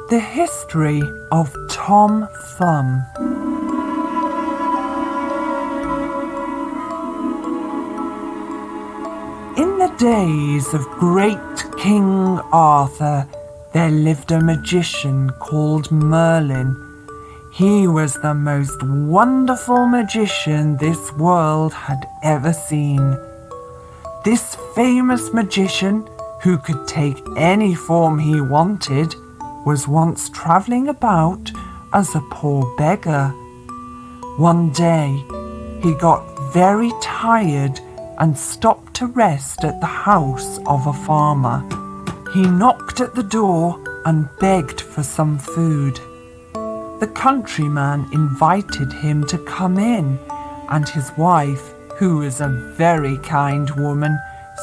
The History of Tom Thumb. In the days of great King Arthur, there lived a magician called Merlin. He was the most wonderful magician this world had ever seen. This famous magician, who could take any form he wanted, was once travelling about as a poor beggar. One day, he got very tired and stopped to rest at the house of a farmer. He knocked at the door and begged for some food. The countryman invited him to come in, and his wife, who was a very kind woman,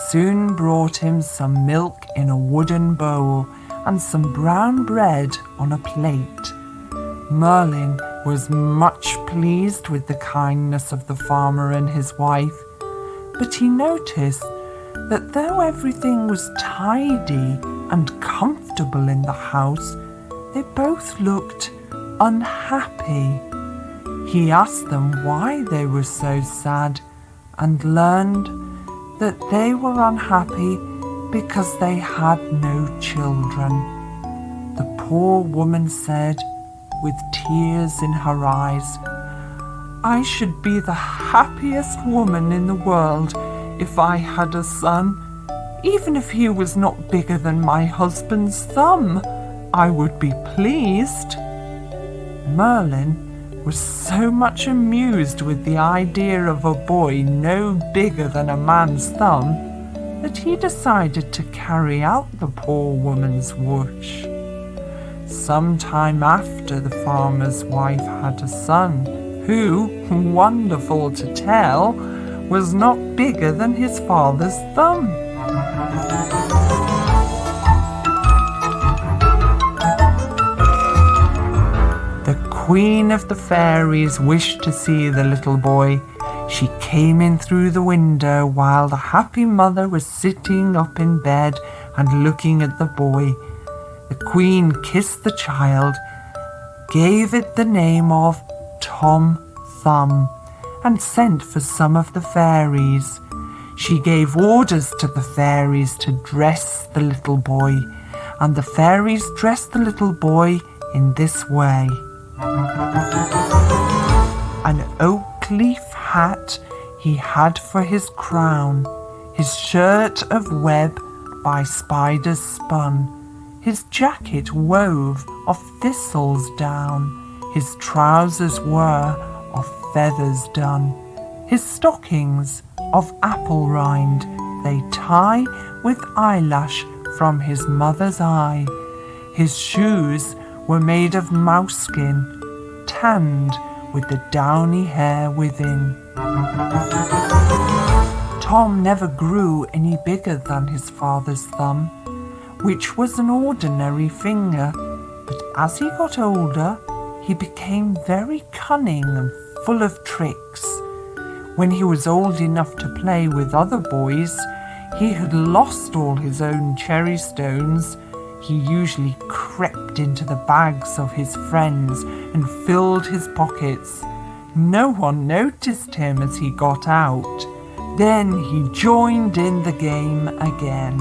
soon brought him some milk in a wooden bowl and some brown bread on a plate. Merlin was much pleased with the kindness of the farmer and his wife, but he noticed that though everything was tidy and comfortable in the house, they both looked unhappy. He asked them why they were so sad and learned that they were unhappy because they had no children. The poor woman said, with tears in her eyes, "I should be the happiest woman in the world if I had a son. Even if he was not bigger than my husband's thumb, I would be pleased." Merlin was so much amused with the idea of a boy no bigger than a man's thumb that he decided to carry out the poor woman's wish. Some time after, the farmer's wife had a son who, wonderful to tell, was not bigger than his father's thumb. The Queen of the Fairies wished to see the little boy. She came in through the window while the happy mother was sitting up in bed and looking at the boy. The Queen kissed the child, gave it the name of Tom Thumb, and sent for some of the fairies. She gave orders to the fairies to dress the little boy, and the fairies dressed the little boy in this way. An oak leaf hat he had for his crown, his shirt of web by spiders spun, his jacket wove of thistles down, his trousers were of feathers done, his stockings of apple rind they tie with eyelash from his mother's eye, his shoes were made of mouse skin, tanned with the downy hair within. Tom never grew any bigger than his father's thumb, which was an ordinary finger, but as he got older, he became very cunning and full of tricks. When he was old enough to play with other boys, he had lost all his own cherry stones. He usually crept into the bags of his friends and filled his pockets. No one noticed him as he got out. Then he joined in the game again.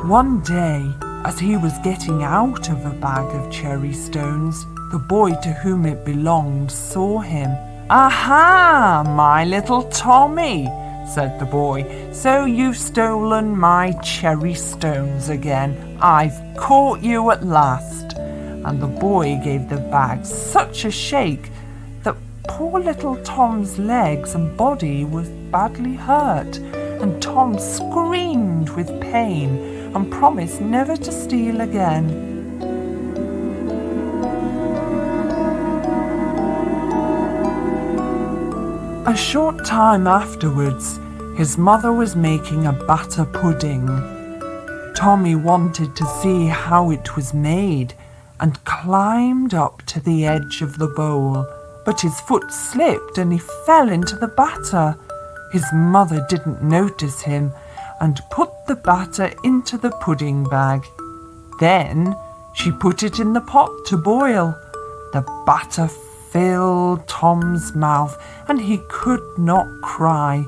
One day, as he was getting out of a bag of cherry stones, the boy to whom it belonged saw him. "Aha, my little Tommy," said the boy, "so you've stolen my cherry stones again. I've caught you at last." And the boy gave the bag such a shake that poor little Tom's legs and body was badly hurt, and Tom screamed with pain and promised never to steal again. A short time afterwards, his mother was making a batter pudding. Tommy wanted to see how it was made and climbed up to the edge of the bowl, but his foot slipped and he fell into the batter. His mother didn't notice him and put the batter into the pudding bag. Then she put it in the pot to boil. The batter filled Tom's mouth and he could not cry.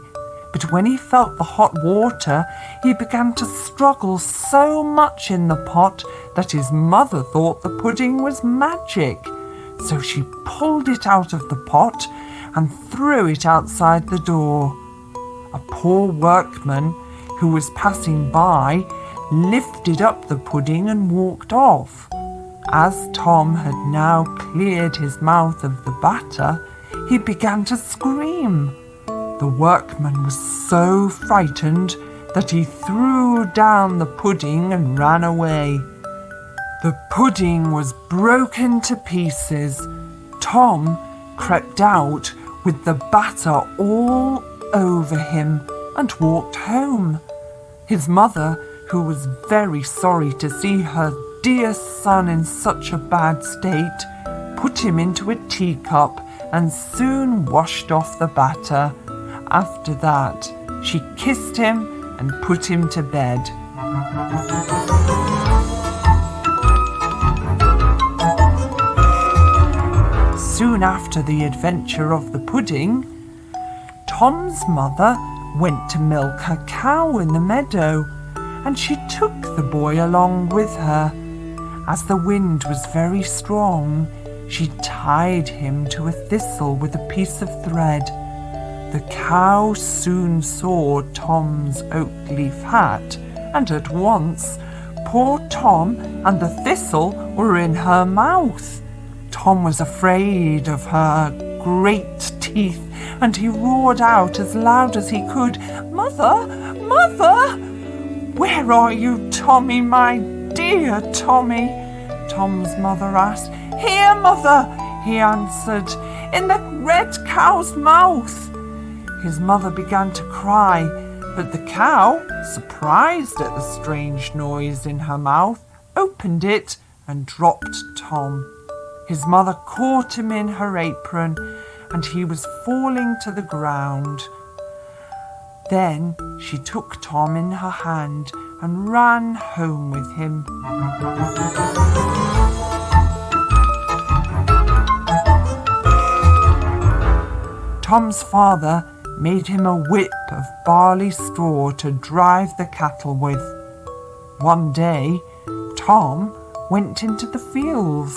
But when he felt the hot water, he began to struggle so much in the pot that his mother thought the pudding was magic. So she pulled it out of the pot and threw it outside the door. A poor workman who was passing by lifted up the pudding and walked off. As Tom had now cleared his mouth of the batter, he began to scream. The workman was so frightened that he threw down the pudding and ran away. The pudding was broken to pieces. Tom crept out with the batter all over him and walked home. His mother, who was very sorry to see her dear son in such a bad state, put him into a teacup and soon washed off the batter. After that, she kissed him and put him to bed. Soon after the adventure of the pudding, Tom's mother went to milk her cow in the meadow, and she took the boy along with her. As the wind was very strong, she tied him to a thistle with a piece of thread. The cow soon saw Tom's oak leaf hat, and at once poor Tom and the thistle were in her mouth. Tom was afraid of her great teeth, and he roared out as loud as he could, "Mother! Mother!" "Where are you, Tommy, my dear Tommy?" Tom's mother asked. "Here, mother," he answered, "in the red cow's mouth." His mother began to cry, but the cow, surprised at the strange noise in her mouth, opened it and dropped Tom. His mother caught him in her apron, and he was falling to the ground. Then she took Tom in her hand and ran home with him. Tom's father made him a whip of barley straw to drive the cattle with. One day, Tom went into the fields,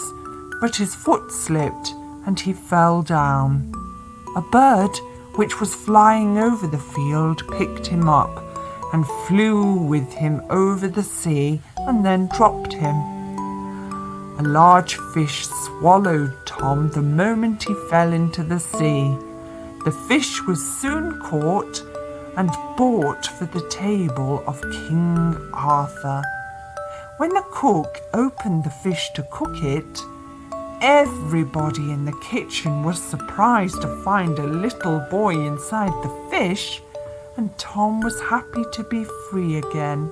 but his foot slipped and he fell down. A bird which was flying over the field picked him up and flew with him over the sea and then dropped him. A large fish swallowed Tom the moment he fell into the sea. The fish was soon caught and brought for the table of King Arthur. When the cook opened the fish to cook it, everybody in the kitchen was surprised to find a little boy inside the fish, and Tom was happy to be free again.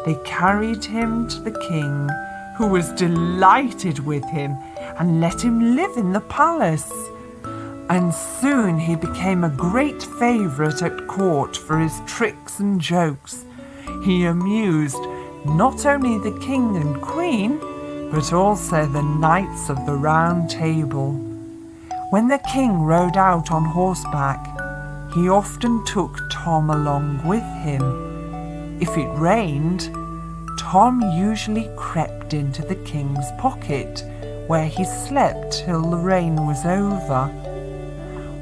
They carried him to the king, who was delighted with him and let him live in the palace. And soon he became a great favourite at court for his tricks and jokes. He amused not only the king and queen, but also the knights of the Round Table. When the king rode out on horseback, he often took Tom along with him. If it rained, Tom usually crept into the king's pocket, where he slept till the rain was over.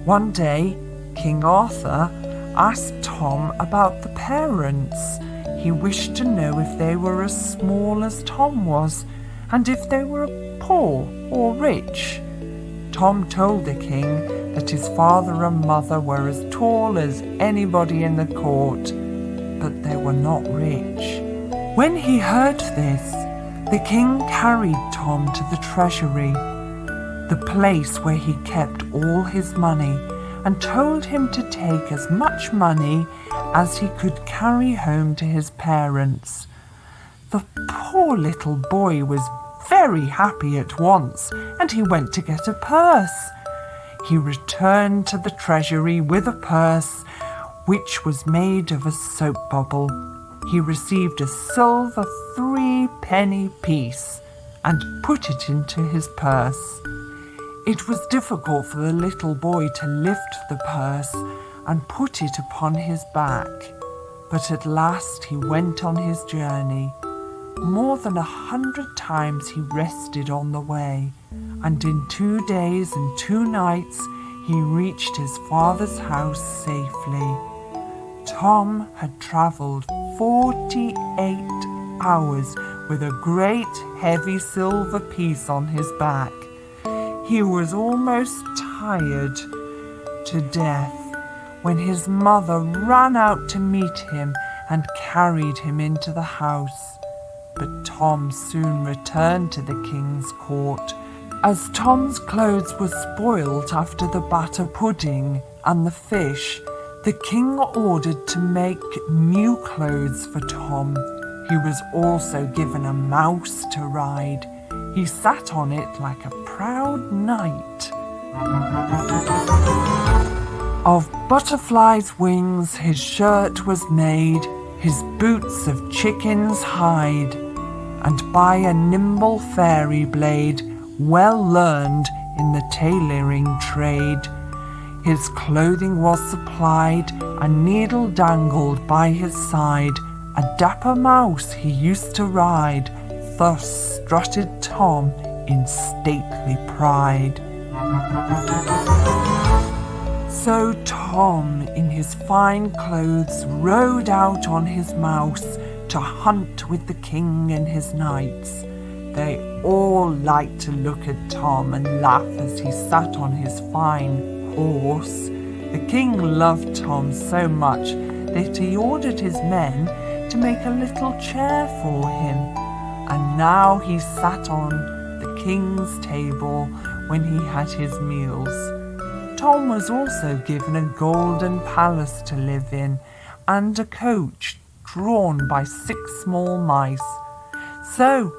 One day, King Arthur asked Tom about the parents. He wished to know if they were as small as Tom was, and if they were poor or rich. Tom told the king that his father and mother were as tall as anybody in the court, but they were not rich. When he heard this, the king carried Tom to the treasury, the place where he kept all his money, and told him to take as much money as he could carry home to his parents. The poor little boy was very happy at once, and he went to get a purse. he returned to the treasury with a purse which was made of a soap bubble. He received a silver 3-penny piece and put it into his purse. It was difficult for the little boy to lift the purse and put it upon his back, but at last he went on his journey. More than 100 times he rested on the way, and in 2 days and 2 nights he reached his father's house safely. Tom had travelled 48 hours with a great heavy silver piece on his back. He was almost tired to death when his mother ran out to meet him and carried him into the house. But Tom soon returned to the king's court. As Tom's clothes were spoilt after the batter pudding and the fish, the king ordered to make new clothes for Tom. He was also given a mouse to ride. He sat on it like a proud knight. Of butterflies' wings his shirt was made, his boots of chicken's hide, and by a nimble fairy blade, well learned in the tailoring trade. His clothing was supplied, a needle dangled by his side, a dapper mouse he used to ride. Thus strutted Tom in stately pride. So Tom, in his fine clothes, rode out on his mouse to hunt with the king and his knights. They all liked to look at Tom and laugh as he sat on his fine horse. The king loved Tom so much that he ordered his men to make a little chair for him, and now he sat on the king's table when he had his meals. Tom was also given a golden palace to live in, and a coach drawn by 6 small mice. So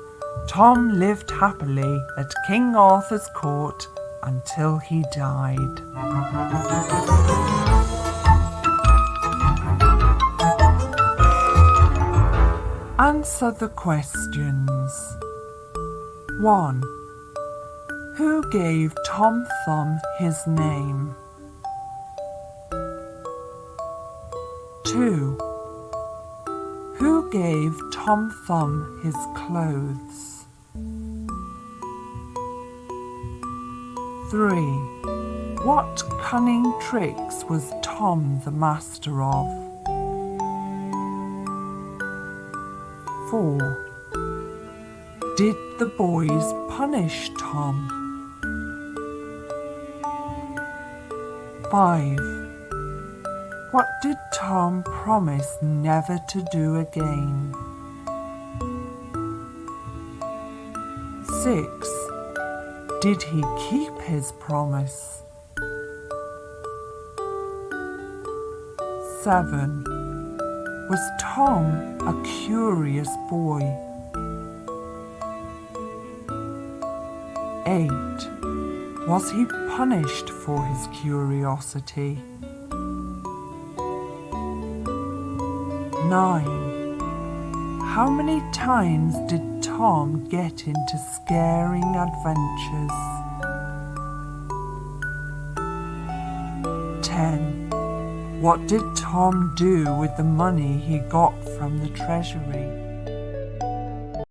Tom lived happily at King Arthur's court until he died. Answer the questions. 1. Who gave Tom Thumb his name? 2. Who gave Tom Thumb his clothes? 3. What cunning tricks was Tom the master of? 4. Did the boys punish Tom? 5. What did Tom promise never to do again? 6. Did he keep his promise? 7. Was Tom a curious boy? 8. Was he punished for his curiosity? 9. How many times did Tom get into scaring adventures? 10. What did Tom do with the money he got from the treasury?